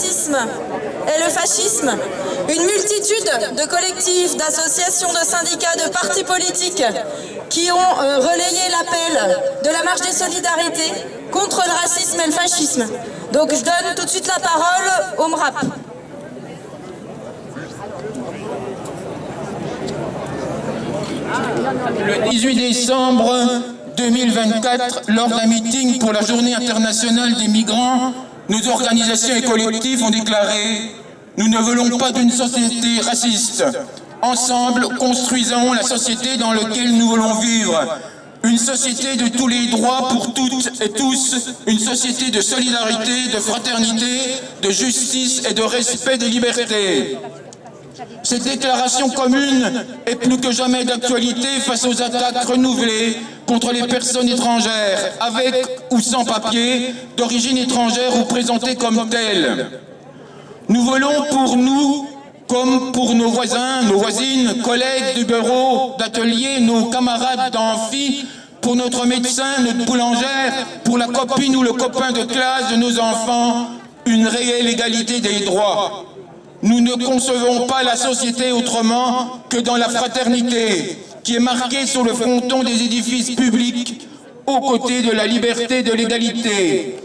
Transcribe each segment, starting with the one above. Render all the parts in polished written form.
racisme et le fascisme, une multitude de collectifs, d'associations, de syndicats, de partis politiques qui ont relayé l'appel de la marche des solidarités contre le racisme et le fascisme. Donc je donne tout de suite la parole au MRAP. Le 18 décembre 2024, lors d'un meeting pour la Journée internationale des migrants, nos organisations et collectifs ont déclaré « Nous ne voulons pas d'une société raciste. Ensemble, construisons la société dans laquelle nous voulons vivre. Une société de tous les droits pour toutes et tous, une société de solidarité, de fraternité, de justice et de respect des libertés. » Cette déclaration commune est plus que jamais d'actualité face aux attaques renouvelées contre les personnes étrangères, avec ou sans papier, d'origine étrangère ou présentées comme telles. Nous voulons pour nous, comme pour nos voisins, nos voisines, collègues du bureau, d'atelier, nos camarades d'amphi, pour notre médecin, notre boulangère, pour la copine ou le copain de classe de nos enfants, une réelle égalité des droits. Nous ne concevons pas la société autrement que dans la fraternité, qui est marquée sur le fronton des édifices publics, aux côtés de la liberté et de l'égalité.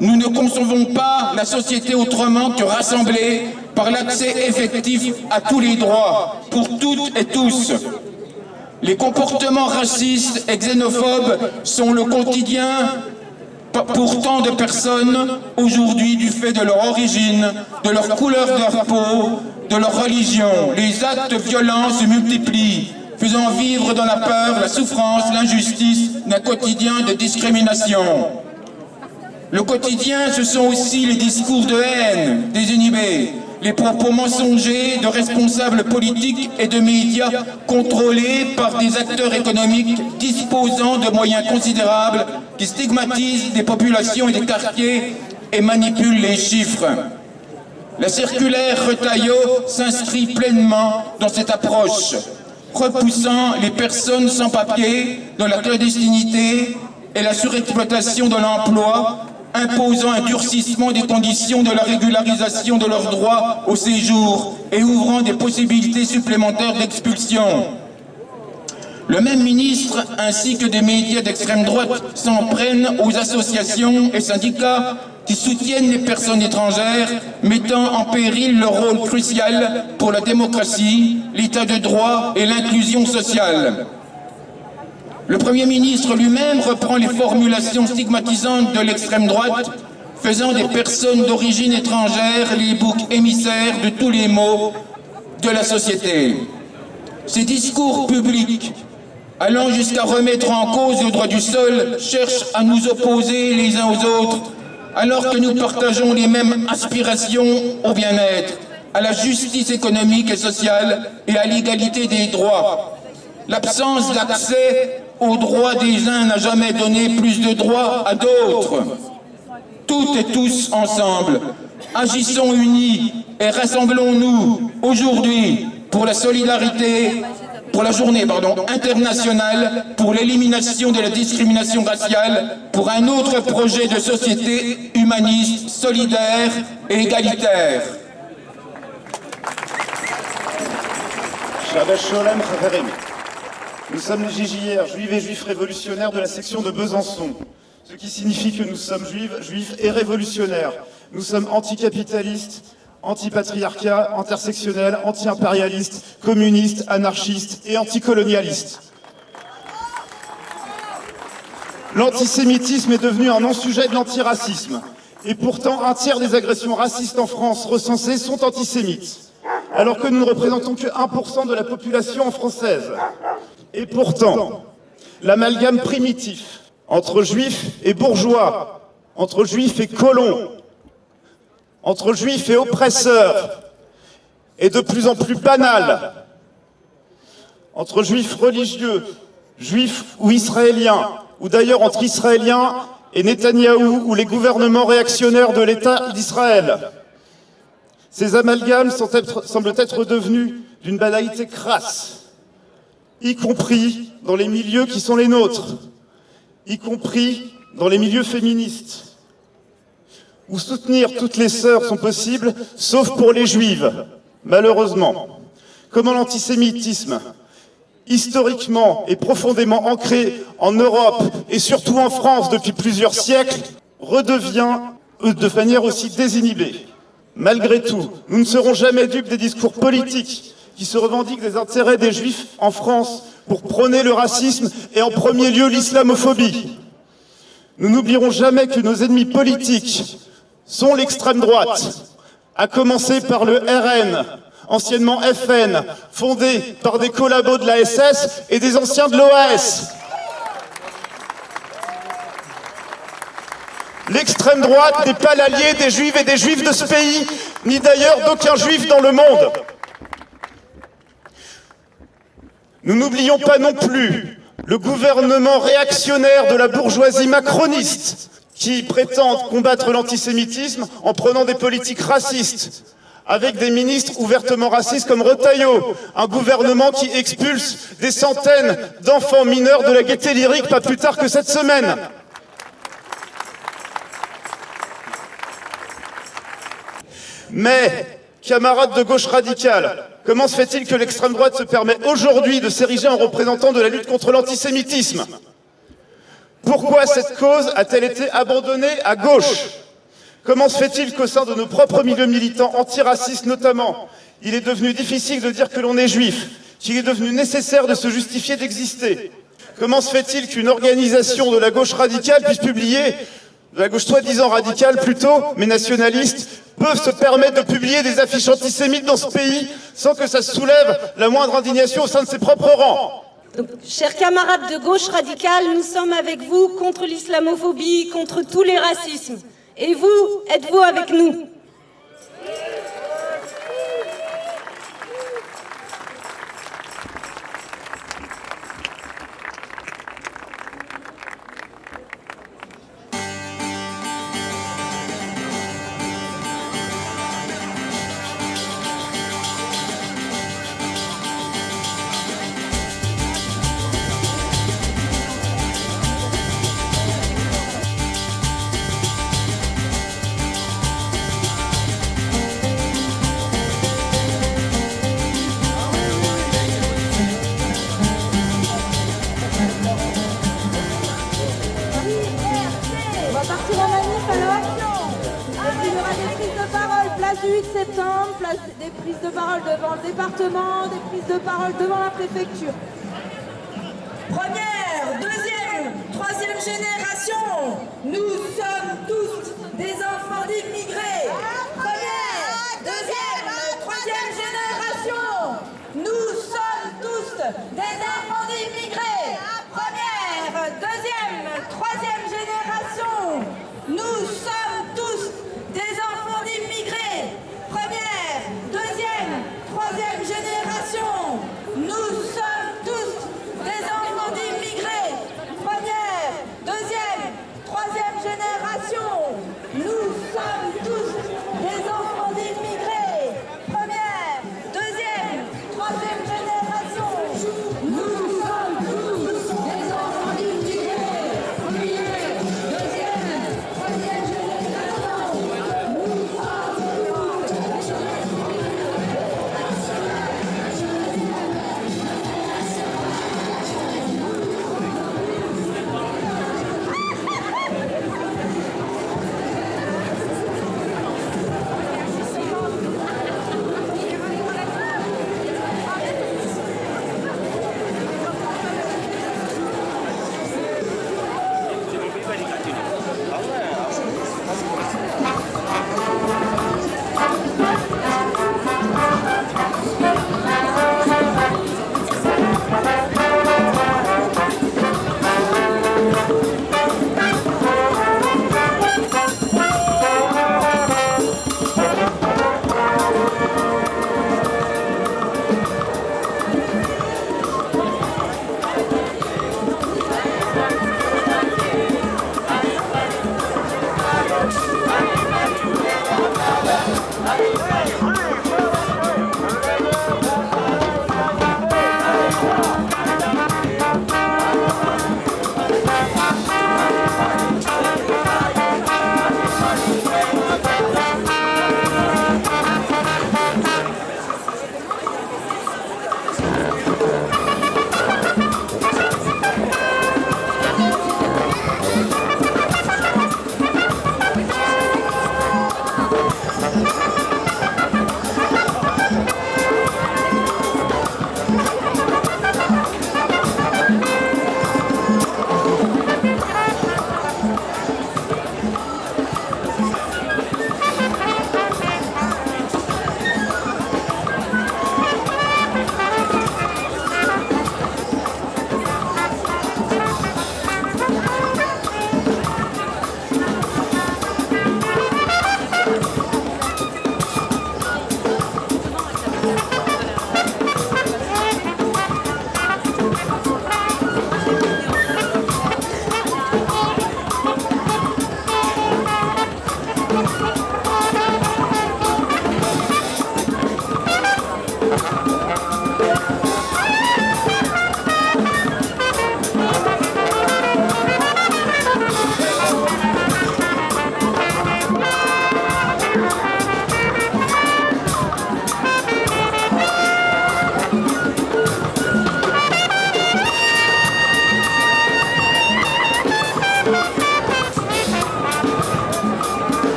Nous ne concevons pas la société autrement que rassemblée par l'accès effectif à tous les droits, pour toutes et tous. Les comportements racistes et xénophobes sont le quotidien pour tant de personnes aujourd'hui du fait de leur origine, de leur couleur de leur peau, de leur religion. Les actes violents se multiplient, faisant vivre dans la peur, la souffrance, l'injustice d'un quotidien de discrimination. Le quotidien, ce sont aussi les discours de haine désinhibés, les propos mensongers de responsables politiques et de médias contrôlés par des acteurs économiques disposant de moyens considérables qui stigmatisent des populations et des quartiers et manipulent les chiffres. La circulaire Retailleau s'inscrit pleinement dans cette approche, repoussant les personnes sans papier dans la clandestinité et la surexploitation de l'emploi, imposant un durcissement des conditions de la régularisation de leurs droits au séjour et ouvrant des possibilités supplémentaires d'expulsion. Le même ministre, ainsi que des médias d'extrême droite, s'en prennent aux associations et syndicats qui soutiennent les personnes étrangères, mettant en péril leur rôle crucial pour la démocratie, l'état de droit et l'inclusion sociale. Le Premier ministre lui-même reprend les formulations stigmatisantes de l'extrême droite, faisant des personnes d'origine étrangère les boucs émissaires de tous les maux de la société. Ces discours publics, allant jusqu'à remettre en cause le droit du sol, cherchent à nous opposer les uns aux autres, alors que nous partageons les mêmes aspirations au bien-être, à la justice économique et sociale et à l'égalité des droits. L'absence d'accès aux droits des uns n'a jamais donné plus de droits à d'autres. Toutes et tous ensemble, agissons unis et rassemblons-nous aujourd'hui pour la solidarité, pour la journée internationale, pour l'élimination de la discrimination raciale, pour un autre projet de société humaniste, solidaire et égalitaire. Nous sommes les JJR, Juives et Juifs révolutionnaires de la section de Besançon, ce qui signifie que nous sommes juifs et révolutionnaires. Nous sommes anticapitalistes, anti-patriarcat, intersectionnels, anti-impérialistes, communistes, anarchistes et anticolonialistes. L'antisémitisme est devenu un non-sujet de l'antiracisme. Et pourtant, un tiers des agressions racistes en France recensées sont antisémites, alors que nous ne représentons que 1% de la population française. Et pourtant, l'amalgame primitif entre juifs et bourgeois, entre juifs et colons, entre juifs et oppresseurs, est de plus en plus banal. Entre juifs religieux, juifs ou israéliens, ou d'ailleurs entre Israéliens et Netanyahou ou les gouvernements réactionnaires de l'État d'Israël. Ces amalgames semblent être devenus d'une banalité crasse, y compris dans les milieux qui sont les nôtres, y compris dans les milieux féministes. où soutenir toutes les sœurs sont possibles, sauf pour les juives, malheureusement. Comment l'antisémitisme, historiquement et profondément ancré en Europe et surtout en France depuis plusieurs siècles, redevient de manière aussi désinhibée. Malgré tout, nous ne serons jamais dupes des discours politiques qui se revendiquent des intérêts des Juifs en France pour prôner le racisme et en premier lieu l'islamophobie. Nous n'oublierons jamais que nos ennemis politiques sont l'extrême droite, à commencer par le RN, anciennement FN, fondé par des collabos de la SS et des anciens de l'OAS. L'extrême droite n'est pas l'allié des juifs et des juifs de ce pays, ni d'ailleurs d'aucun juif dans le monde. Nous n'oublions pas non plus le gouvernement réactionnaire de la bourgeoisie macroniste qui prétend combattre l'antisémitisme en prenant des politiques racistes, avec des ministres ouvertement racistes comme Retailleau, un gouvernement qui expulse des centaines d'enfants mineurs de la Gaîté Lyrique pas plus tard que cette semaine. Mais, camarades de gauche radicale, comment se fait-il que l'extrême droite se permet aujourd'hui de s'ériger en représentant de la lutte contre l'antisémitisme? Pourquoi cette cause a-t-elle été abandonnée à gauche? Comment se fait-il qu'au sein de nos propres milieux militants antiracistes notamment, il est devenu difficile de dire que l'on est juif, qu'il est devenu nécessaire de se justifier d'exister? Comment se fait-il qu'une organisation de la gauche radicale puisse publier, de la gauche soi-disant radicale plutôt, mais nationaliste, peuvent se permettre de publier des affiches antisémites dans ce pays sans que ça soulève la moindre indignation au sein de ses propres rangs? Donc, chers camarades de gauche radicale, nous sommes avec vous contre l'islamophobie, contre tous les racismes. Et vous, êtes-vous avec nous? Du 8 septembre, place des prises de parole devant le département, des prises de parole devant la préfecture. Première, deuxième, troisième génération, nous sommes tous des enfants d'immigrés. Première, deuxième, troisième génération, nous sommes tous des enfants d'immigrés. Première, deuxième, troisième génération, nous sommes tous des enfants d'immigrés. Première, deuxième, troisième génération, nous sommes tous des enfants d'immigrés. Première, deuxième, troisième génération,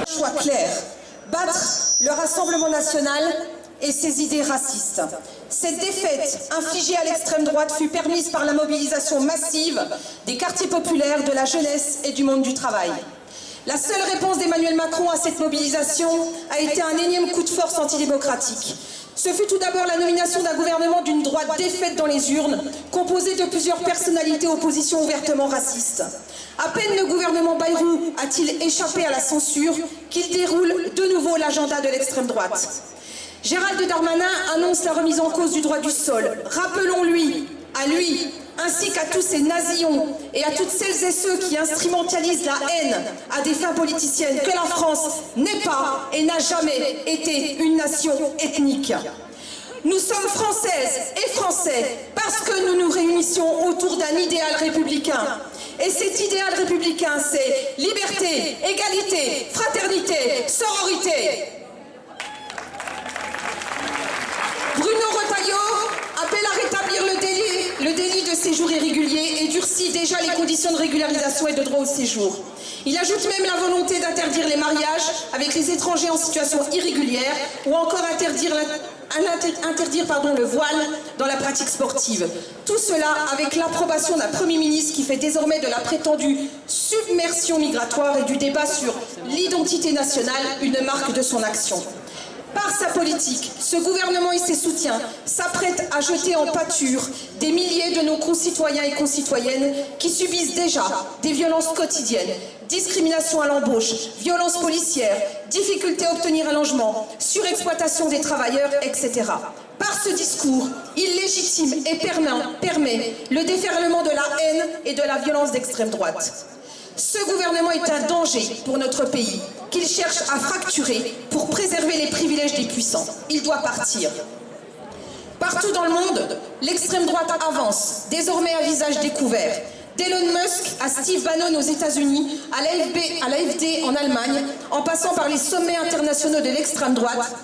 Choix clair, battre le Rassemblement national et ses idées racistes. Cette défaite infligée à l'extrême droite fut permise par la mobilisation massive des quartiers populaires, de la jeunesse et du monde du travail. La seule réponse d'Emmanuel Macron à cette mobilisation a été un énième coup de force antidémocratique. Ce fut tout d'abord la nomination d'un gouvernement d'une droite défaite dans les urnes, composé de plusieurs personnalités aux positions ouvertement racistes. À peine le gouvernement Bayrou a-t-il échappé à la censure qu'il déroule de nouveau l'agenda de l'extrême droite. Gérald Darmanin annonce la remise en cause du droit du sol. Rappelons-lui, à lui, ainsi qu'à tous ces nazillons et à toutes celles et ceux qui instrumentalisent la haine à des fins politiciennes, que la France n'est pas et n'a jamais été une nation ethnique. Nous sommes françaises et français parce que nous nous réunissions autour d'un idéal républicain. Et cet idéal républicain, c'est liberté, égalité, fraternité, sororité. Bruno Retailleau appelle à rétablir le délit de séjour irrégulier et durcit déjà les conditions de régularisation et de droit au séjour. Il ajoute même la volonté d'interdire les mariages avec les étrangers en situation irrégulière ou encore interdire le voile dans la pratique sportive. Tout cela avec l'approbation d'un Premier ministre qui fait désormais de la prétendue submersion migratoire et du débat sur l'identité nationale une marque de son action. Par sa politique, ce gouvernement et ses soutiens s'apprêtent à jeter en pâture des milliers de nos concitoyens et concitoyennes qui subissent déjà des violences quotidiennes, discrimination à l'embauche, violences policières, difficultés à obtenir un logement, surexploitation des travailleurs, etc. Par ce discours, il légitime et permet le déferlement de la haine et de la violence d'extrême droite. Ce gouvernement est un danger pour notre pays, qu'il cherche à fracturer pour préserver les privilèges des puissants. Il doit partir. Partout dans le monde, l'extrême droite avance, désormais à visage découvert. D'Elon Musk à Steve Bannon aux États-Unis, à l'AfD en Allemagne, en passant par les sommets internationaux de l'extrême droite,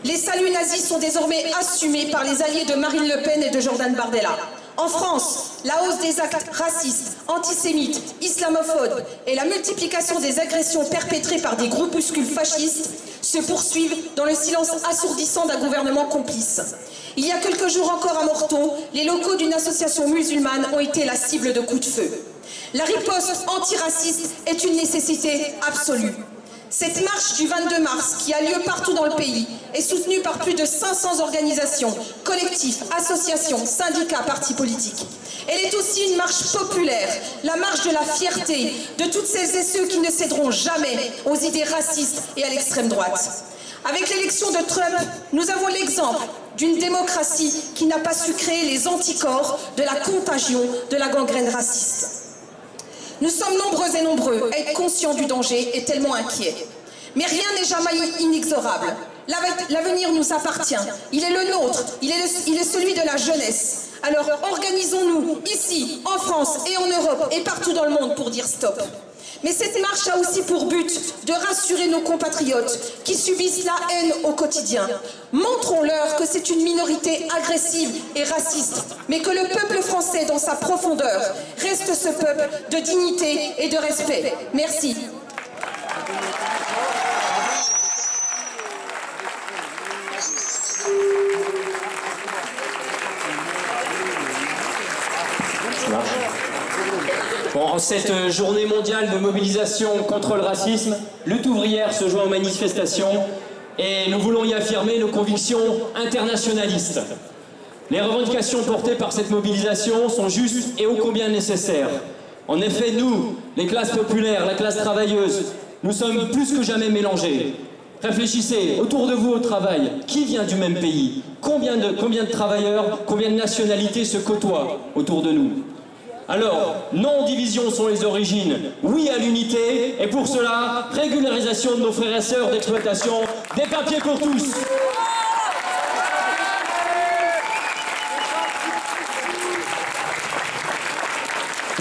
les saluts nazis sont désormais assumés par les alliés de Marine Le Pen et de Jordan Bardella. En France, la hausse des actes racistes, antisémites, islamophobes et la multiplication des agressions perpétrées par des groupuscules fascistes se poursuivent dans le silence assourdissant d'un gouvernement complice. Il y a quelques jours encore à Morteau, les locaux d'une association musulmane ont été la cible de coups de feu. La riposte antiraciste est une nécessité absolue. Cette marche du 22 mars, qui a lieu partout dans le pays, est soutenue par plus de 500 organisations, collectifs, associations, syndicats, partis politiques. Elle est aussi une marche populaire, la marche de la fierté de toutes celles et ceux qui ne céderont jamais aux idées racistes et à l'extrême droite. Avec l'élection de Trump, nous avons l'exemple d'une démocratie qui n'a pas su créer les anticorps de la contagion de la gangrène raciste. Nous sommes nombreux et nombreux à être conscients du danger et tellement inquiets. Mais rien n'est jamais inexorable. L'avenir nous appartient. Il est le nôtre. Il est celui de la jeunesse. Alors organisons-nous ici, en France et en Europe et partout dans le monde pour dire stop. Mais cette marche a aussi pour but de rassurer nos compatriotes qui subissent la haine au quotidien. Montrons-leur que c'est une minorité agressive et raciste, mais que le peuple français, dans sa profondeur, reste ce peuple de dignité et de respect. Merci. Bon, en cette journée mondiale de mobilisation contre le racisme, Lutte ouvrière se joint aux manifestations et nous voulons y affirmer nos convictions internationalistes. Les revendications portées par cette mobilisation sont justes et ô combien nécessaires. En effet, nous, les classes populaires, la classe travailleuse, nous sommes plus que jamais mélangés. Réfléchissez autour de vous au travail. Qui vient du même pays? Combien de travailleurs, combien de nationalités se côtoient autour de nous? Alors, non aux divisions sont les origines, oui à l'unité, et pour cela, régularisation de nos frères et sœurs d'exploitation, des papiers pour tous.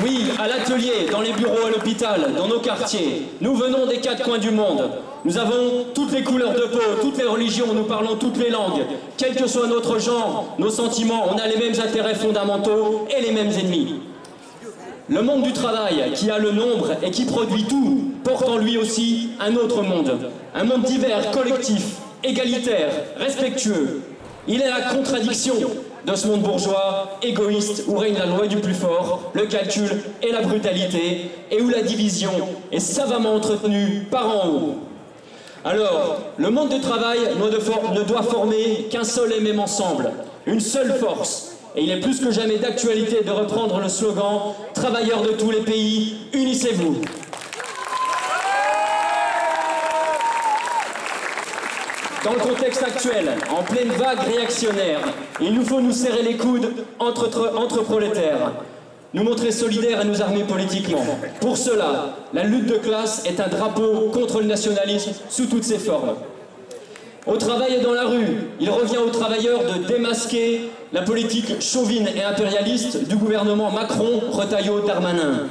Oui, à l'atelier, dans les bureaux, à l'hôpital, dans nos quartiers. Nous venons des quatre coins du monde. Nous avons toutes les couleurs de peau, toutes les religions, nous parlons toutes les langues. Quel que soit notre genre, nos sentiments, on a les mêmes intérêts fondamentaux et les mêmes ennemis. Le monde du travail, qui a le nombre et qui produit tout, porte en lui aussi un autre monde. Un monde divers, collectif, égalitaire, respectueux. Il est la contradiction de ce monde bourgeois, égoïste, où règne la loi du plus fort, le calcul et la brutalité, et où la division est savamment entretenue par en haut. Alors, le monde du travail ne doit former qu'un seul et même ensemble, une seule force. Et il est plus que jamais d'actualité de reprendre le slogan « Travailleurs de tous les pays, unissez-vous ». Dans le contexte actuel, en pleine vague réactionnaire, il nous faut nous serrer les coudes entre prolétaires, nous montrer solidaires et nous armer politiquement. Pour cela, la lutte de classe est un drapeau contre le nationalisme sous toutes ses formes. Au travail et dans la rue, il revient aux travailleurs de démasquer la politique chauvine et impérialiste du gouvernement Macron, Retailleau, Darmanin.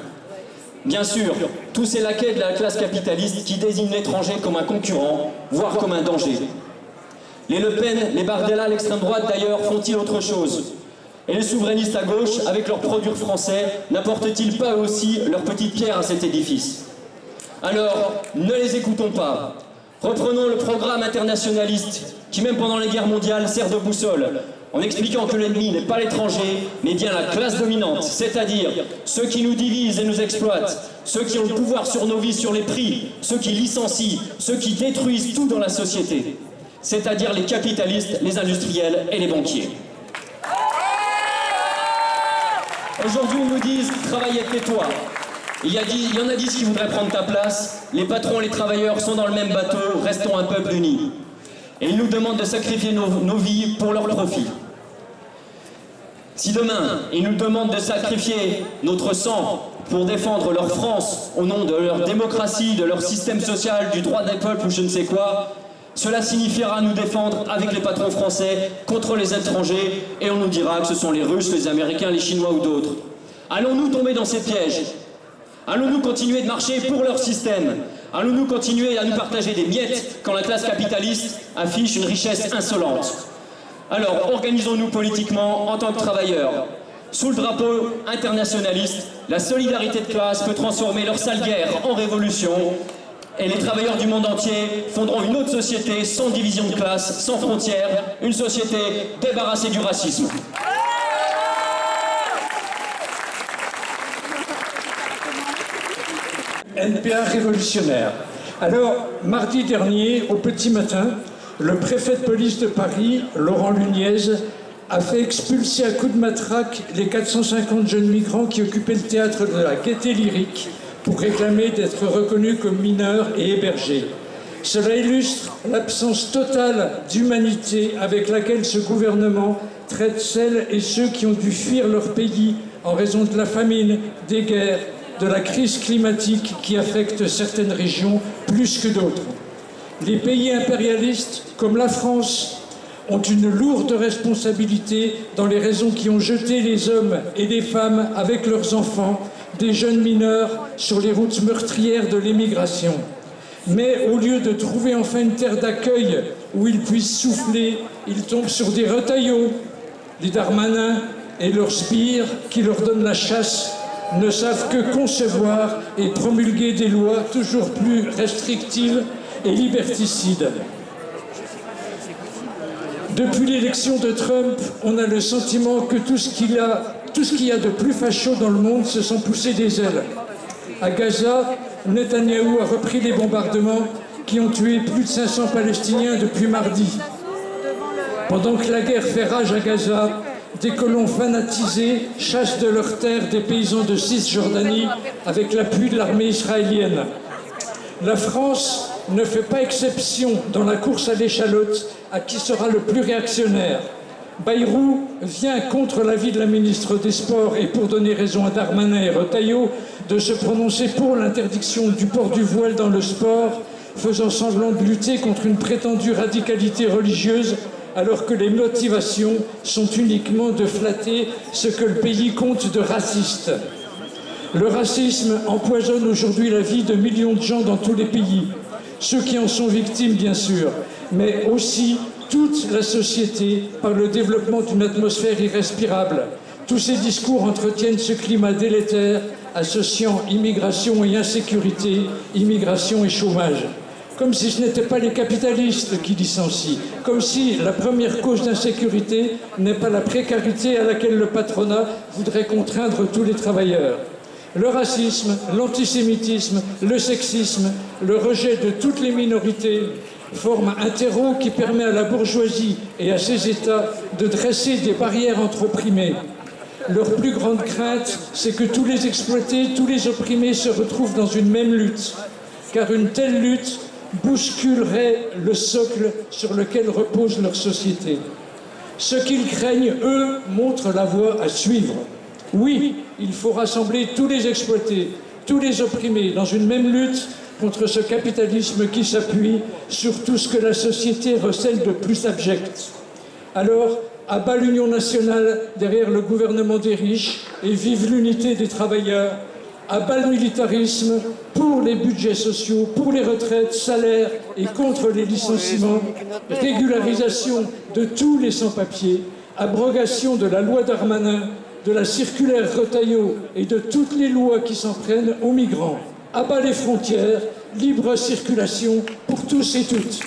Bien sûr, tous ces laquais de la classe capitaliste qui désignent l'étranger comme un concurrent, voire comme un danger. Les Le Pen, les Bardella, l'extrême droite d'ailleurs, font-ils autre chose? Et les souverainistes à gauche, avec leurs produits français, n'apportent-ils pas aussi leur petite pierre à cet édifice? Alors, ne les écoutons pas. Reprenons le programme internationaliste qui, même pendant les guerres mondiales, sert de boussole, en expliquant que l'ennemi n'est pas l'étranger, mais bien la classe dominante, c'est-à-dire ceux qui nous divisent et nous exploitent, ceux qui ont le pouvoir sur nos vies, sur les prix, ceux qui licencient, ceux qui détruisent tout dans la société, c'est-à-dire les capitalistes, les industriels et les banquiers. Aujourd'hui, ils nous disent « travaille et tais-toi ». Il y en a 10 qui voudraient prendre ta place. Les patrons et les travailleurs sont dans le même bateau. Restons un peuple uni. Et ils nous demandent de sacrifier nos vies pour leur profit. Si demain, ils nous demandent de sacrifier notre sang pour défendre leur France au nom de leur démocratie, de leur système social, du droit des peuples ou je ne sais quoi, cela signifiera nous défendre avec les patrons français contre les étrangers et on nous dira que ce sont les Russes, les Américains, les Chinois ou d'autres. Allons-nous tomber dans ces pièges ? Allons-nous continuer de marcher pour leur système? Allons-nous continuer à nous partager des miettes quand la classe capitaliste affiche une richesse insolente? Alors, organisons-nous politiquement en tant que travailleurs. Sous le drapeau internationaliste, la solidarité de classe peut transformer leur sale guerre en révolution et les travailleurs du monde entier fonderont une autre société sans division de classe, sans frontières, une société débarrassée du racisme. NPA révolutionnaire. Alors, mardi dernier, au petit matin, le préfet de police de Paris, Laurent Nunez, a fait expulser à coups de matraque les 450 jeunes migrants qui occupaient le théâtre de la Gaîté Lyrique pour réclamer d'être reconnus comme mineurs et hébergés. Cela illustre l'absence totale d'humanité avec laquelle ce gouvernement traite celles et ceux qui ont dû fuir leur pays en raison de la famine, des guerres, de la crise climatique qui affecte certaines régions plus que d'autres. Les pays impérialistes, comme la France, ont une lourde responsabilité dans les raisons qui ont jeté les hommes et les femmes avec leurs enfants, des jeunes mineurs, sur les routes meurtrières de l'émigration. Mais au lieu de trouver enfin une terre d'accueil où ils puissent souffler, ils tombent sur des Retailleau. Les Darmanin et leurs sbires qui leur donnent la chasse ne savent que concevoir et promulguer des lois toujours plus restrictives et liberticides. Depuis l'élection de Trump, on a le sentiment que tout ce qu'il y a de plus facho dans le monde se sont poussés des ailes. À Gaza, Netanyahou a repris les bombardements qui ont tué plus de 500 Palestiniens depuis mardi. Pendant que la guerre fait rage à Gaza, des colons fanatisés chassent de leurs terres des paysans de Cisjordanie avec l'appui de l'armée israélienne. La France ne fait pas exception dans la course à l'échalote à qui sera le plus réactionnaire. Bayrou vient contre l'avis de la ministre des Sports et pour donner raison à Darmanin et Retailleau de se prononcer pour l'interdiction du port du voile dans le sport, faisant semblant de lutter contre une prétendue radicalité religieuse alors que les motivations sont uniquement de flatter ce que le pays compte de raciste. Le racisme empoisonne aujourd'hui la vie de millions de gens dans tous les pays. ceux qui en sont victimes bien sûr, mais aussi toute la société par le développement d'une atmosphère irrespirable. Tous ces discours entretiennent ce climat délétère, associant immigration et insécurité, immigration et chômage. Comme si ce n'étaient pas les capitalistes qui licencient, comme si la première cause d'insécurité n'est pas la précarité à laquelle le patronat voudrait contraindre tous les travailleurs. Le racisme, l'antisémitisme, le sexisme, le rejet de toutes les minorités forment un terreau qui permet à la bourgeoisie et à ses États de dresser des barrières entre opprimés. Leur plus grande crainte, c'est que tous les exploités, tous les opprimés se retrouvent dans une même lutte, car une telle lutte bousculerait le socle sur lequel repose leur société. Ce qu'ils craignent, eux, montrent la voie à suivre. Oui, il faut rassembler tous les exploités, tous les opprimés dans une même lutte contre ce capitalisme qui s'appuie sur tout ce que la société recèle de plus abject. Alors, à bas l'union nationale derrière le gouvernement des riches et vive l'unité des travailleurs. À bas le militarisme pour les budgets sociaux, pour les retraites, salaires et contre les licenciements. Régularisation de tous les sans-papiers. Abrogation de la loi Darmanin, de la circulaire Retailleau et de toutes les lois qui s'en prennent aux migrants. À bas les frontières, libre circulation pour tous et toutes.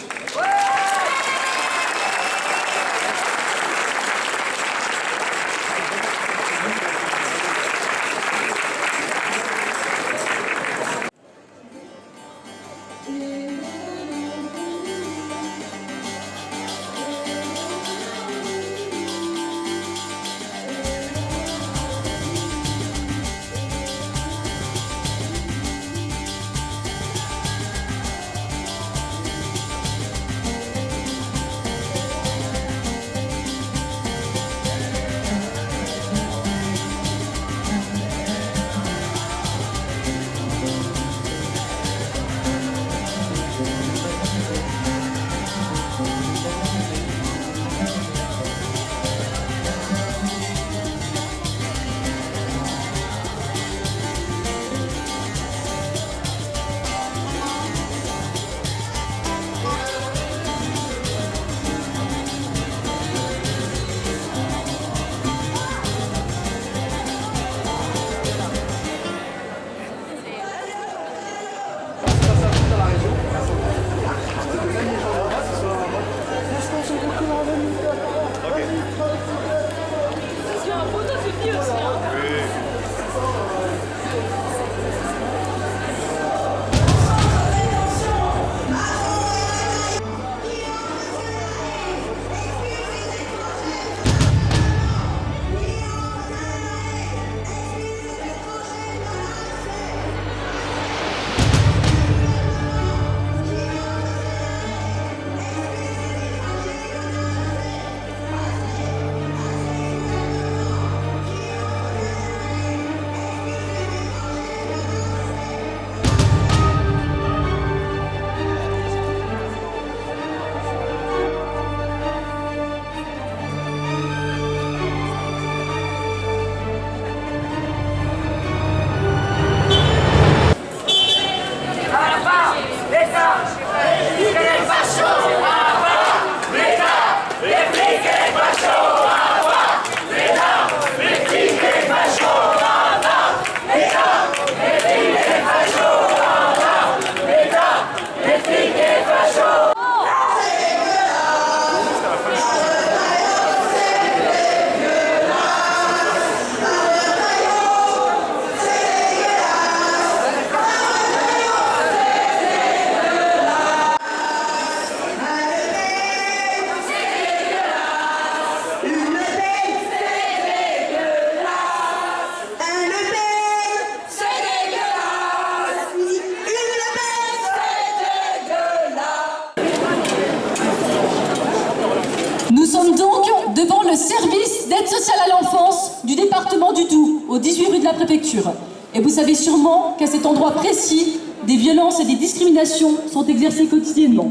service d'aide sociale à l'enfance du département du Doubs, au 18 rue de la Préfecture. Et vous savez sûrement qu'à cet endroit précis, des violences et des discriminations sont exercées quotidiennement.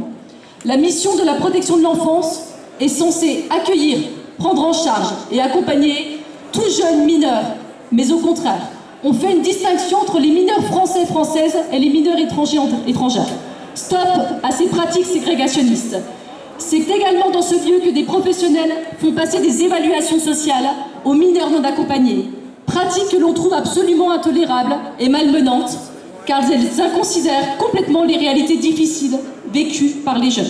La mission de la protection de l'enfance est censée accueillir, prendre en charge et accompagner tout jeune mineur. Mais au contraire, on fait une distinction entre les mineurs français et françaises et les mineurs étrangers étrangères. Stop à ces pratiques ségrégationnistes. C'est également dans ce lieu que des professionnels font passer des évaluations sociales aux mineurs non accompagnés. Pratiques que l'on trouve absolument intolérables et malmenantes, car elles inconsidèrent complètement les réalités difficiles vécues par les jeunes.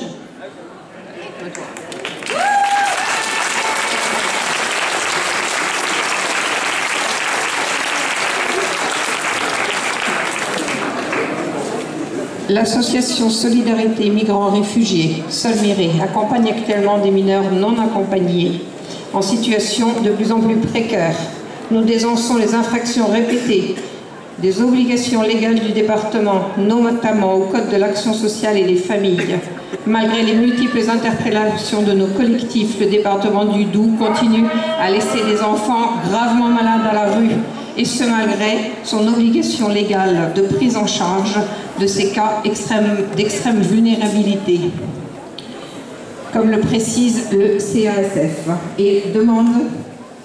L'association Solidarité Migrants Réfugiés, Solmiré, accompagne actuellement des mineurs non accompagnés en situation de plus en plus précaire. Nous dénonçons les infractions répétées des obligations légales du département, notamment au Code de l'action sociale et des familles. Malgré les multiples interpellations de nos collectifs, le département du Doubs continue à laisser des enfants gravement malades à la rue, et ce malgré son obligation légale de prise en charge de ces cas d'extrême vulnérabilité, comme le précise le CASF, et demande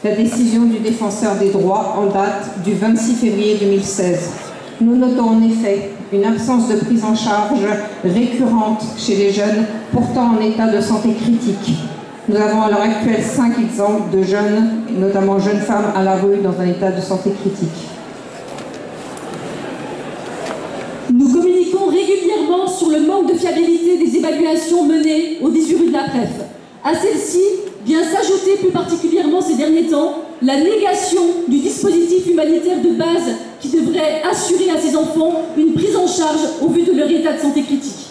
la décision du défenseur des droits en date du 26 février 2016. Nous notons en effet une absence de prise en charge récurrente chez les jeunes pourtant en état de santé critique. Nous avons à l'heure actuelle 5 exemples de jeunes, notamment jeunes femmes à la rue dans un état de santé critique. Nous communiquons régulièrement sur le manque de fiabilité des évaluations menées aux 18 rues de la Pref. À celle-ci vient s'ajouter plus particulièrement ces derniers temps la négation du dispositif humanitaire de base qui devrait assurer à ces enfants une prise en charge au vu de leur état de santé critique.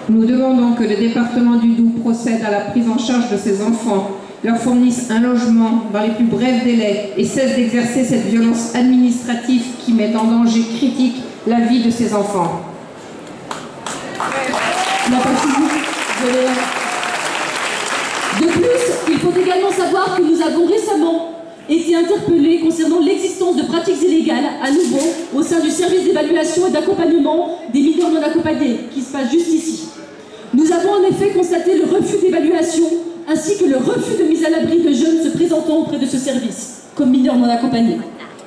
Nous demandons que le département du Doubs procède à la prise en charge de ces enfants, leur fournisse un logement dans les plus brefs délais et cesse d'exercer cette violence administrative qui met en danger critique la vie de ces enfants. De plus, il faut également savoir que nous avons récemment été interpellés concernant l'existence de pratiques illégales, à nouveau, au sein du service d'évaluation et d'accompagnement des mineurs non accompagnés, qui se passe juste ici. Nous avons en effet constaté le refus d'évaluation, ainsi que le refus de mise à l'abri de jeunes se présentant auprès de ce service, comme mineurs non accompagnés.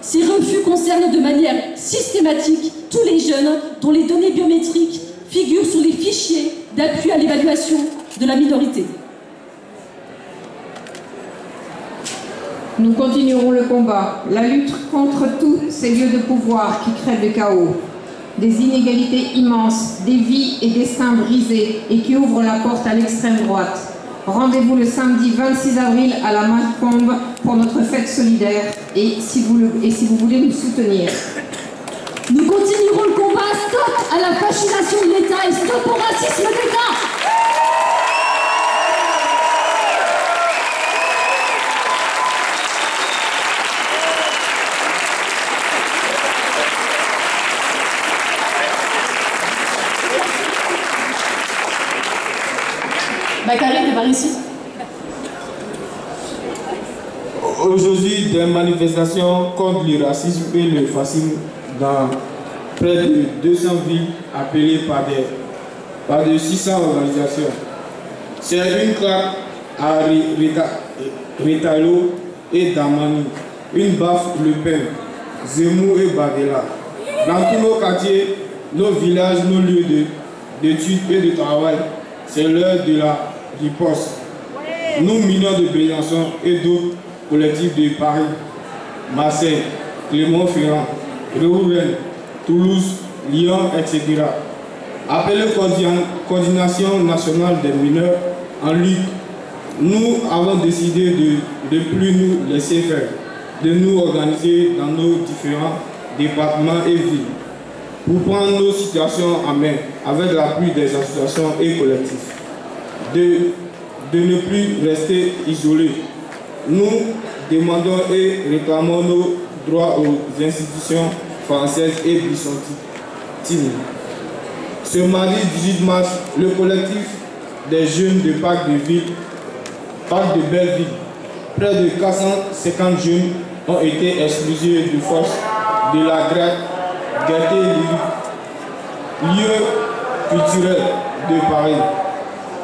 Ces refus concernent de manière systématique tous les jeunes dont les données biométriques figurent sur les fichiers d'appui à l'évaluation de la minorité. Nous continuerons le combat, la lutte contre tous ces lieux de pouvoir qui créent le chaos, des inégalités immenses, des vies et destins brisés et qui ouvrent la porte à l'extrême droite. Rendez-vous le samedi 26 avril à la Macombe pour notre fête solidaire et si vous voulez nous soutenir. Nous continuerons le combat. Stop à la fascination de l'État et stop au racisme d'État. Karine, par ici. Aujourd'hui, des manifestations contre le racisme et le fascisme dans près de 200 villes appelées par de 600 organisations. C'est une claque à Ritalo et Damani, une baffe Le Pen, Zemmour et Bardella. Dans tous nos quartiers, nos villages, nos lieux d'études et de travail, c'est l'heure de la riposte. Nous, mineurs de Besançon et d'autres collectifs de Paris, Marseille, Clermont-Ferrand, Rouen, Toulouse, Lyon, etc. Appelé Coordination nationale des mineurs en lutte, nous avons décidé de ne plus nous laisser faire, de nous organiser dans nos différents départements et villes pour prendre nos situations en main avec l'appui des associations et collectifs. De ne plus rester isolés. Nous demandons et réclamons nos droits aux institutions françaises et byzantines. Ce mardi 18 mars, le collectif des jeunes de Parc de Belleville, près de 450 jeunes ont été expulsés de force de la Gaîté Lyrique, lieu culturel de Paris.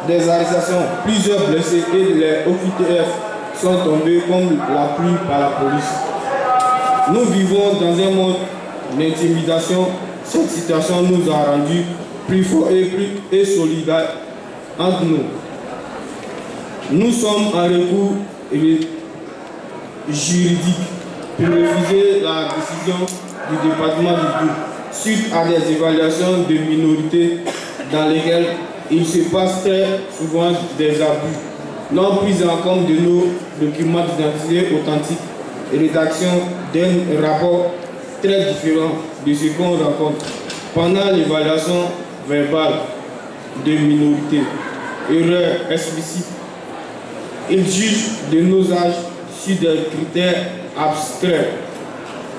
Des arrestations, plusieurs blessés et les OQTF sont tombés comme la pluie par la police. Nous vivons dans un monde d'intimidation Cette situation nous a rendus plus forts et solidaires entre nous. Nous sommes en recours juridique pour refuser la décision du département du Doubs suite à des évaluations de minorités dans lesquelles il se passe très souvent des abus, non prise en compte de nos documents d'identité authentiques et rédaction d'un rapport très différent de ce qu'on rencontre pendant l'évaluation verbale de minorités. Erreur explicite. Ils jugent de nos âges sur des critères abstraits.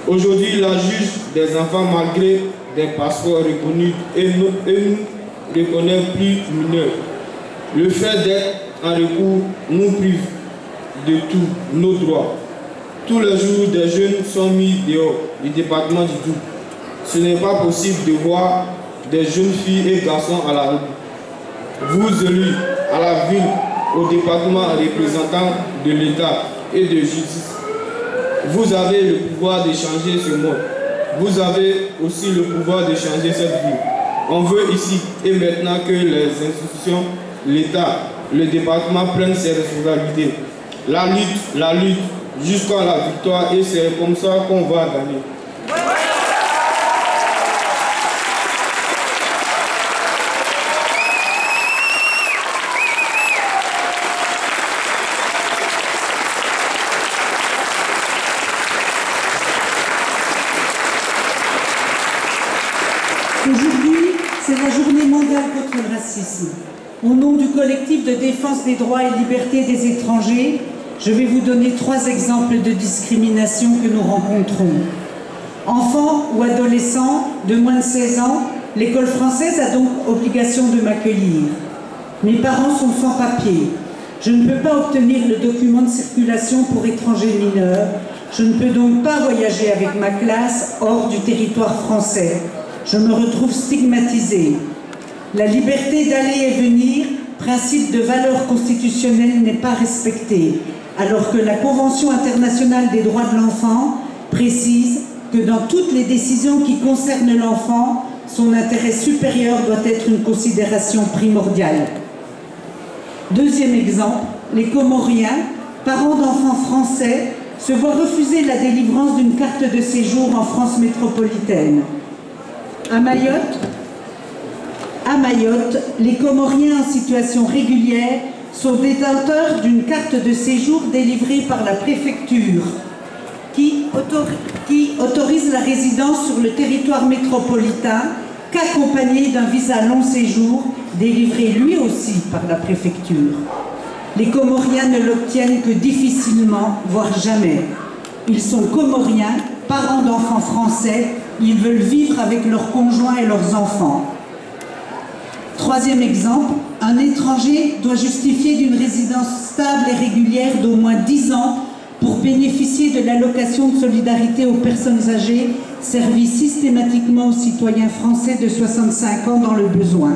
Aujourd'hui, la juge des enfants malgré des passeports reconnus et nous reconnaît plus mineurs. Le fait d'être en recours nous prive de tous nos droits. Tous les jours, des jeunes sont mis dehors du département du Doubs. Ce n'est pas possible de voir des jeunes filles et garçons à la rue. Vous élus à la ville, au département représentant de l'État et de justice, vous avez le pouvoir de changer ce monde. Vous avez aussi le pouvoir de changer cette ville. On veut ici et maintenant que les institutions, l'État, le département prennent ses responsabilités. La lutte jusqu'à la victoire, et c'est comme ça qu'on va gagner. Aujourd'hui, c'est la journée mondiale contre le racisme. Au nom du collectif de défense des droits et libertés des étrangers, je vais vous donner 3 exemples de discrimination que nous rencontrons. Enfants ou adolescents de moins de 16 ans, l'école française a donc obligation de m'accueillir. Mes parents sont sans papier. Je ne peux pas obtenir le document de circulation pour étrangers mineurs. Je ne peux donc pas voyager avec ma classe hors du territoire français. Je me retrouve stigmatisée. La liberté d'aller et venir, principe de valeur constitutionnelle, n'est pas respectée, alors que la Convention internationale des droits de l'enfant précise que dans toutes les décisions qui concernent l'enfant, son intérêt supérieur doit être une considération primordiale. Deuxième exemple, les Comoriens, parents d'enfants français, se voient refuser la délivrance d'une carte de séjour en France métropolitaine. À Mayotte, les Comoriens en situation régulière sont détenteurs d'une carte de séjour délivrée par la préfecture qui autorise la résidence sur le territoire métropolitain qu'accompagnée d'un visa long séjour délivré lui aussi par la préfecture. Les Comoriens ne l'obtiennent que difficilement, voire jamais. Ils sont Comoriens, parents d'enfants français, ils veulent vivre avec leurs conjoints et leurs enfants. Troisième exemple, un étranger doit justifier d'une résidence stable et régulière d'au moins 10 ans pour bénéficier de l'allocation de solidarité aux personnes âgées servie systématiquement aux citoyens français de 65 ans dans le besoin.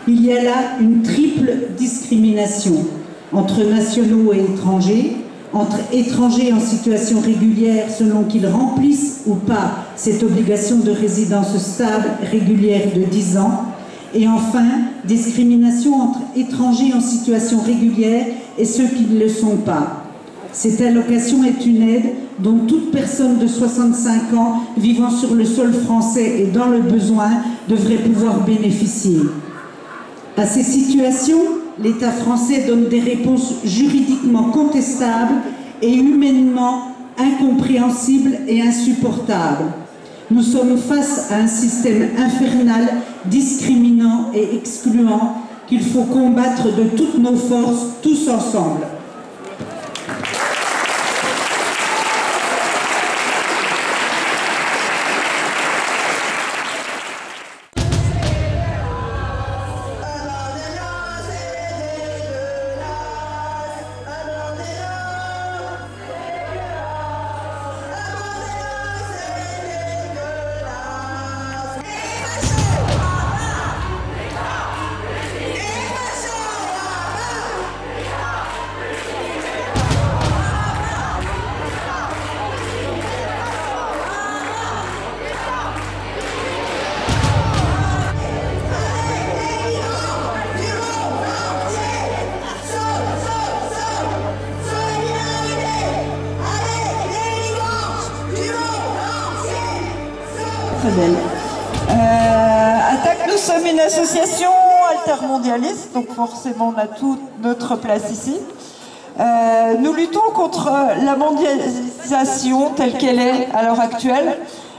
Il y a là une triple discrimination entre nationaux et étrangers, entre étrangers en situation régulière selon qu'ils remplissent ou pas cette obligation de résidence stable régulière de 10 ans, et enfin, discrimination entre étrangers en situation régulière et ceux qui ne le sont pas. Cette allocation est une aide dont toute personne de 65 ans vivant sur le sol français et dans le besoin devrait pouvoir bénéficier. À ces situations, l'État français donne des réponses juridiquement contestables et humainement incompréhensibles et insupportables. Nous sommes face à un système infernal, discriminant et excluant qu'il faut combattre de toutes nos forces, tous ensemble. très belle. Attaque, nous sommes une association altermondialiste, donc forcément on a toute notre place ici. Nous luttons contre la mondialisation telle qu'elle est à l'heure actuelle,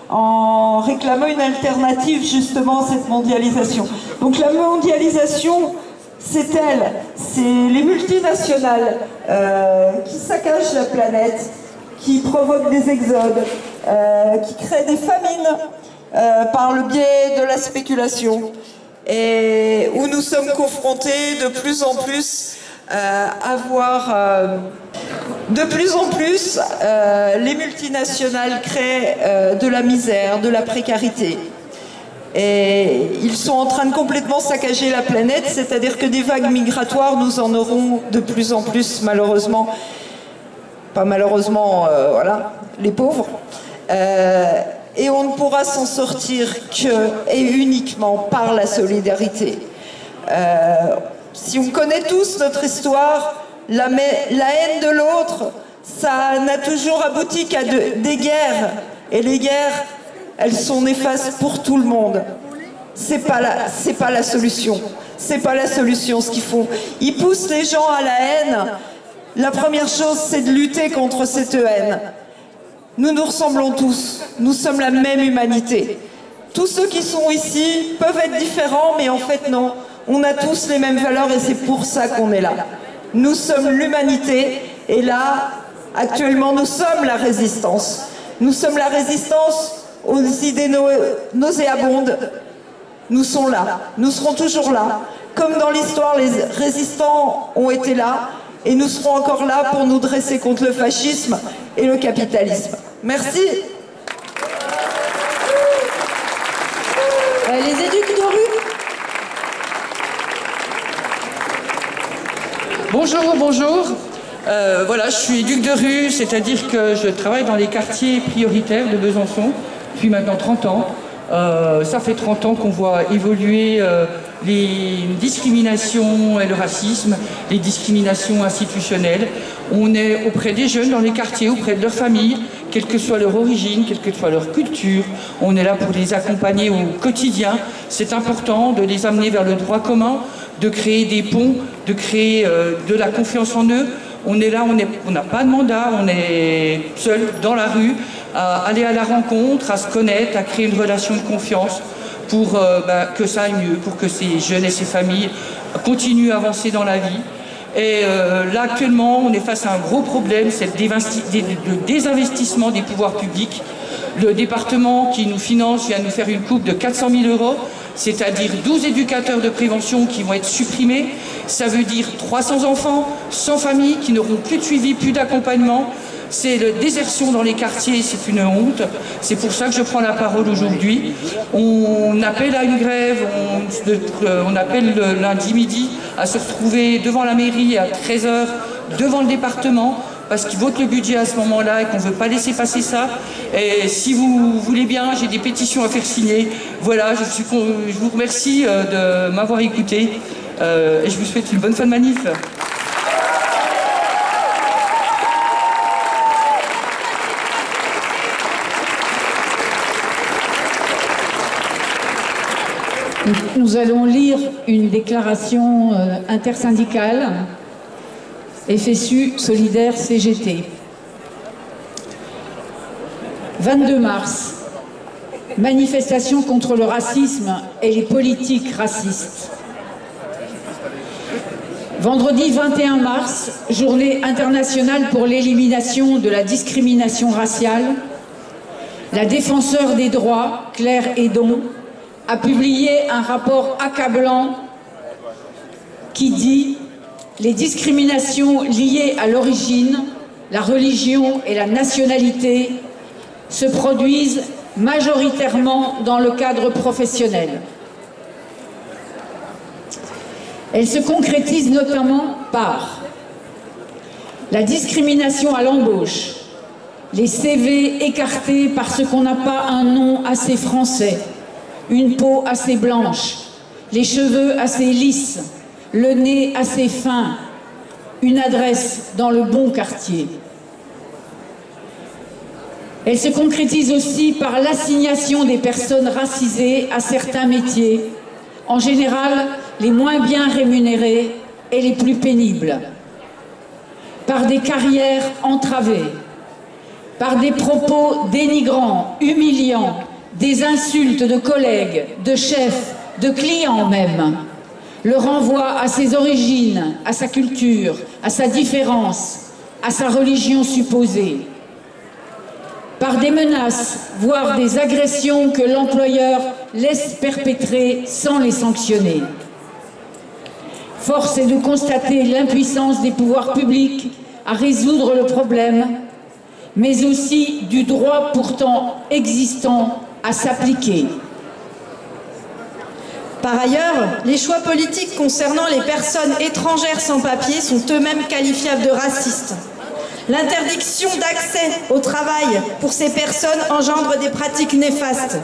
en réclamant une alternative justement à cette mondialisation. Donc la mondialisation, c'est elle, c'est les multinationales qui saccagent la planète, qui provoquent des exodes, qui créent des famines par le biais de la spéculation, et où nous sommes confrontés de plus en plus à voir de plus en plus les multinationales créent de la misère, de la précarité. Et ils sont en train de complètement saccager la planète, c'est-à-dire que des vagues migratoires, nous en aurons de plus en plus, malheureusement. Pas malheureusement, voilà, les pauvres. Et on ne pourra s'en sortir que et uniquement par la solidarité. Si on connaît tous notre histoire, la haine de l'autre, ça n'a toujours abouti qu'à des guerres. Et les guerres, elles sont néfastes pour tout le monde. C'est pas la solution. C'est pas la solution ce qu'ils font. Ils poussent les gens à la haine. La première chose, c'est de lutter contre cette haine. Nous nous ressemblons tous. Nous sommes la même humanité. Tous ceux qui sont ici peuvent être différents, mais en fait non. On a tous les mêmes valeurs et c'est pour ça qu'on est là. Nous sommes l'humanité et là, actuellement, nous sommes la résistance. Nous sommes la résistance aux idées nauséabondes. Nous sommes là. Nous serons toujours là. Comme dans l'histoire, les résistants ont été là et nous serons encore là pour nous dresser contre le fascisme et le capitalisme. Merci. Les éducs de rue. Bonjour, bonjour. Voilà, je suis éduc de rue, c'est-à-dire que je travaille dans les quartiers prioritaires de Besançon depuis maintenant 30 ans. Ça fait 30 ans qu'on voit évoluer les discriminations et le racisme, les discriminations institutionnelles. On est auprès des jeunes dans les quartiers, auprès de leurs familles, quelle que soit leur origine, quelle que soit leur culture. On est là pour les accompagner au quotidien. C'est important de les amener vers le droit commun, de créer des ponts, de créer de la confiance en eux. On est là, on n'a pas de mandat, on est seul dans la rue, à aller à la rencontre, à se connaître, à créer une relation de confiance pour que ça aille mieux, pour que ces jeunes et ces familles continuent à avancer dans la vie. Et là, actuellement, on est face à un gros problème, c'est le désinvestissement des pouvoirs publics. Le département qui nous finance vient nous faire une coupe de 400 000 €, c'est-à-dire 12 éducateurs de prévention qui vont être supprimés. Ça veut dire 300 enfants sans famille qui n'auront plus de suivi, plus d'accompagnement. C'est la désertion dans les quartiers, c'est une honte. C'est pour ça que je prends la parole aujourd'hui. On appelle à une grève, on appelle le lundi midi à se retrouver devant la mairie à 13 h, devant le département, parce qu'ils votent le budget à ce moment-là et qu'on ne veut pas laisser passer ça. Et si vous voulez bien, j'ai des pétitions à faire signer. Voilà, je vous remercie de m'avoir écouté et je vous souhaite une bonne fin de manif. Nous allons lire une déclaration intersyndicale FSU Solidaire CGT. 22 mars, manifestation contre le racisme et les politiques racistes. Vendredi 21 mars, journée internationale pour l'élimination de la discrimination raciale. La défenseure des droits, Claire Hédon, a publié un rapport accablant qui dit « Les discriminations liées à l'origine, la religion et la nationalité se produisent majoritairement dans le cadre professionnel. Elles se concrétisent notamment par la discrimination à l'embauche, les CV écartés parce qu'on n'a pas un nom assez français, une peau assez blanche, les cheveux assez lisses, le nez assez fin, une adresse dans le bon quartier. Elle se concrétise aussi par l'assignation des personnes racisées à certains métiers, en général les moins bien rémunérés et les plus pénibles, par des carrières entravées, par des propos dénigrants, humiliants, des insultes de collègues, de chefs, de clients même, le renvoi à ses origines, à sa culture, à sa différence, à sa religion supposée, par des menaces, voire des agressions que l'employeur laisse perpétrer sans les sanctionner. Force est de constater l'impuissance des pouvoirs publics à résoudre le problème, mais aussi du droit pourtant existant à s'appliquer. Par ailleurs, les choix politiques concernant les personnes étrangères sans papier sont eux-mêmes qualifiables de racistes. L'interdiction d'accès au travail pour ces personnes engendre des pratiques néfastes.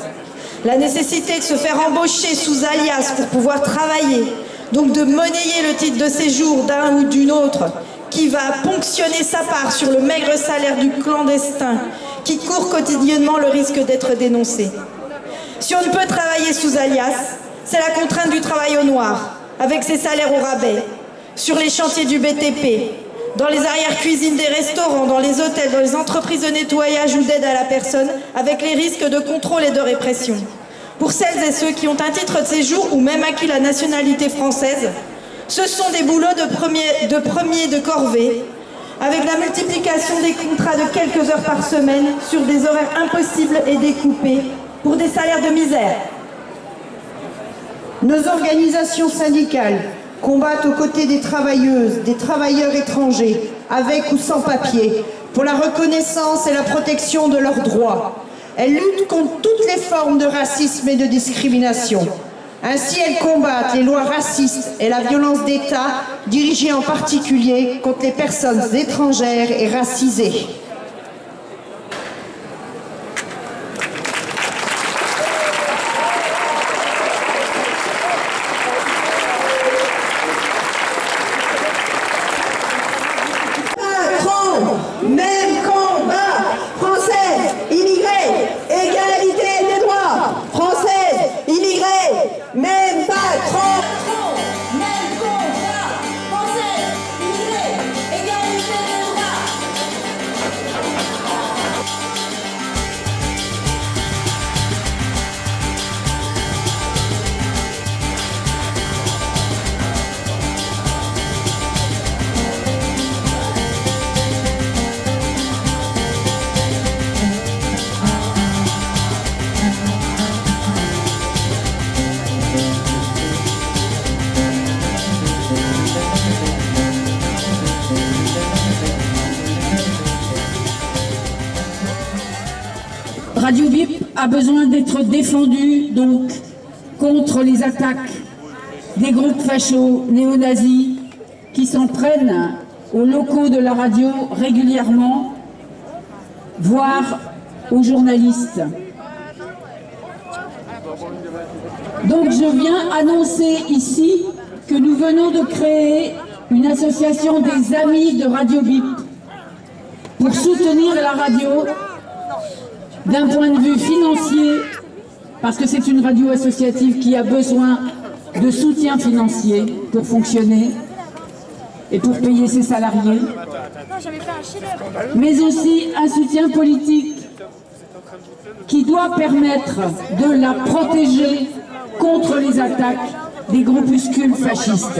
La nécessité de se faire embaucher sous alias pour pouvoir travailler, donc de monnayer le titre de séjour d'un ou d'une autre, qui va ponctionner sa part sur le maigre salaire du clandestin, qui court quotidiennement le risque d'être dénoncé. Si on ne peut travailler sous alias, c'est la contrainte du travail au noir, avec ses salaires au rabais, sur les chantiers du BTP, dans les arrière-cuisines des restaurants, dans les hôtels, dans les entreprises de nettoyage ou d'aide à la personne, avec les risques de contrôle et de répression. Pour celles et ceux qui ont un titre de séjour ou même acquis la nationalité française, ce sont des boulots de corvée, avec la multiplication des contrats de quelques heures par semaine sur des horaires impossibles et découpés, pour des salaires de misère. Nos organisations syndicales combattent aux côtés des travailleuses, des travailleurs étrangers, avec ou sans papier, pour la reconnaissance et la protection de leurs droits. Elles luttent contre toutes les formes de racisme et de discrimination. Ainsi, elles combattent les lois racistes et la violence d'État, dirigée en particulier contre les personnes étrangères et racisées. Même combat, français, immigrés, égalité des droits, français, immigrés, même patron. Même combat, français, immigrés, égalité des droits. Radio BIP a besoin d'être défendue donc contre les attaques des groupes fachos néo-nazis qui s'en prennent aux locaux de la radio régulièrement, voire aux journalistes. Donc je viens annoncer ici que nous venons de créer une association des amis de Radio BIP pour soutenir la radio d'un point de vue financier, parce que c'est une radio associative qui a besoin de soutien financier pour fonctionner et pour payer ses salariés, mais aussi un soutien politique qui doit permettre de la protéger contre les attaques des groupuscules fascistes.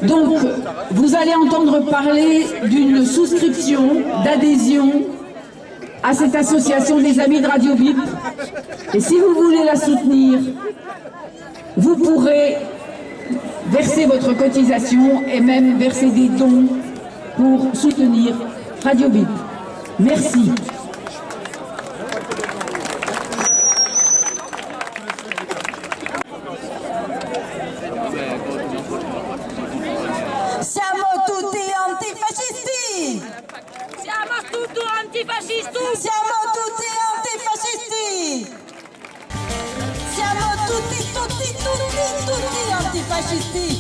Donc, vous allez entendre parler d'une souscription, d'adhésion à cette association des amis de Radio BIP. Et si vous voulez la soutenir, vous pourrez verser votre cotisation et même verser des dons pour soutenir Radio BIP. Merci. Siamo tutti antifascisti! Siamo tutti antifascisti! Siamo tutti antifascisti! Siamo tutti antifascisti!